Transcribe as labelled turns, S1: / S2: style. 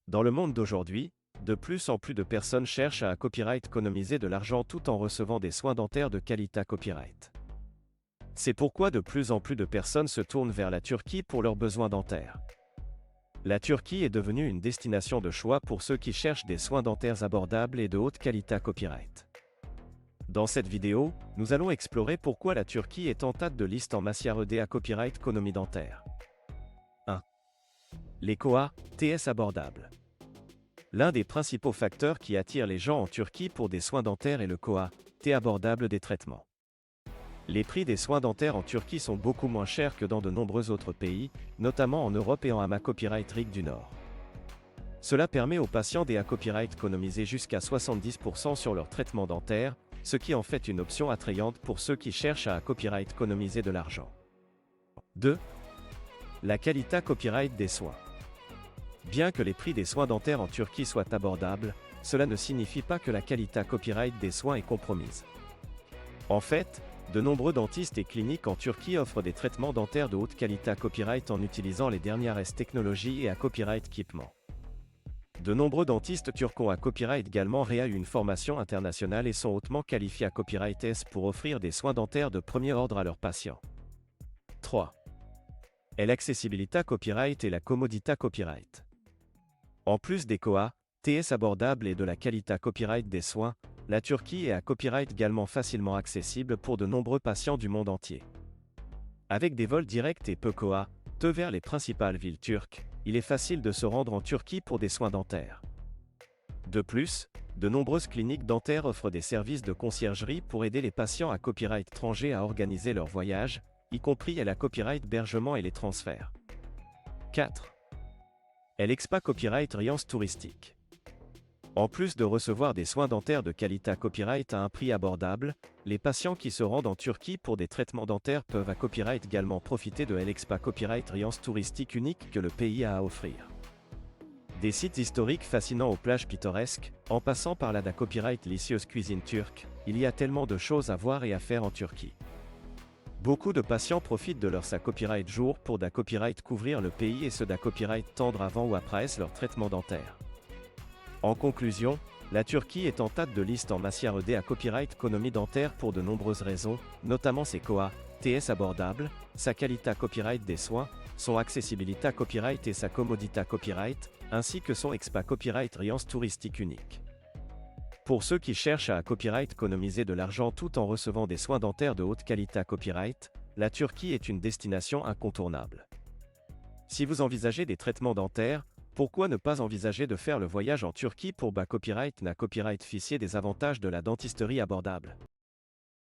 S1: Dans le monde d'aujourd'hui, de plus en plus de personnes cherchent à copyright économiser de l'argent tout en recevant des soins dentaires de qualité copyright. C'est pourquoi de plus en plus de personnes se tournent vers la Turquie pour leurs besoins dentaires. La Turquie est devenue une destination de choix pour ceux qui cherchent des soins dentaires abordables et de haute qualité copyright. Dans cette vidéo, nous allons explorer pourquoi la Turquie est en tête de liste en matière à copyright économie dentaire. 1. Les COA, TS abordables. L'un des principaux facteurs qui attire les gens en Turquie pour des soins dentaires est le COA, T abordable des traitements. Les prix des soins dentaires en Turquie sont beaucoup moins chers que dans de nombreux autres pays, notamment en Europe et en AMA Copyright RIC du Nord. Cela permet aux patients des copyright d'économiser jusqu'à 70% sur leur traitement dentaire, ce qui en fait une option attrayante pour ceux qui cherchent à copyright économiser de l'argent. 2. La qualité copyright des soins. Bien que les prix des soins dentaires en Turquie soient abordables, cela ne signifie pas que la qualité copyright des soins est compromise. En fait, de nombreux dentistes et cliniques en Turquie offrent des traitements dentaires de haute qualité copyright en utilisant les dernières technologies et à copyright équipements. De nombreux dentistes turcs ont à copyright également eu une formation internationale et sont hautement qualifiés à copyright S pour offrir des soins dentaires de premier ordre à leurs patients. 3. L'accessibilité copyright et la commodité copyright. En plus des COA, TS abordables et de la qualité copyright des soins, la Turquie est à copyright également facilement accessible pour de nombreux patients du monde entier. Avec des vols directs et peu COA, vers les principales villes turques, il est facile de se rendre en Turquie pour des soins dentaires. De plus, de nombreuses cliniques dentaires offrent des services de conciergerie pour aider les patients à copyright étranger à organiser leur voyage, y compris à la copyright hébergement et les transferts. 4. L'expa copyright Riance touristique. En plus de recevoir des soins dentaires de qualité copyright à un prix abordable, les patients qui se rendent en Turquie pour des traitements dentaires peuvent à copyright également profiter de l'expa copyright Riance touristique unique que le pays a à offrir. Des sites historiques fascinants aux plages pittoresques, en passant par la copyright délicieuse cuisine turque, il y a tellement de choses à voir et à faire en Turquie. Beaucoup de patients profitent de leur copyright jour pour copyright couvrir le pays et ceux copyright tendre avant ou après leur traitement dentaire. En conclusion, la Turquie est en tête de liste en matière à copyright économie dentaire pour de nombreuses raisons, notamment ses COA, TS abordables, sa qualité copyright des soins, son accessibilité copyright et sa commodité copyright, ainsi que son expa copyright Riance touristique unique. Pour ceux qui cherchent à copyright économiser de l'argent tout en recevant des soins dentaires de haute qualité copyright, la Turquie est une destination incontournable. Si vous envisagez des traitements dentaires, pourquoi ne pas envisager de faire le voyage en Turquie pour copyright ficier des avantages de la dentisterie abordable?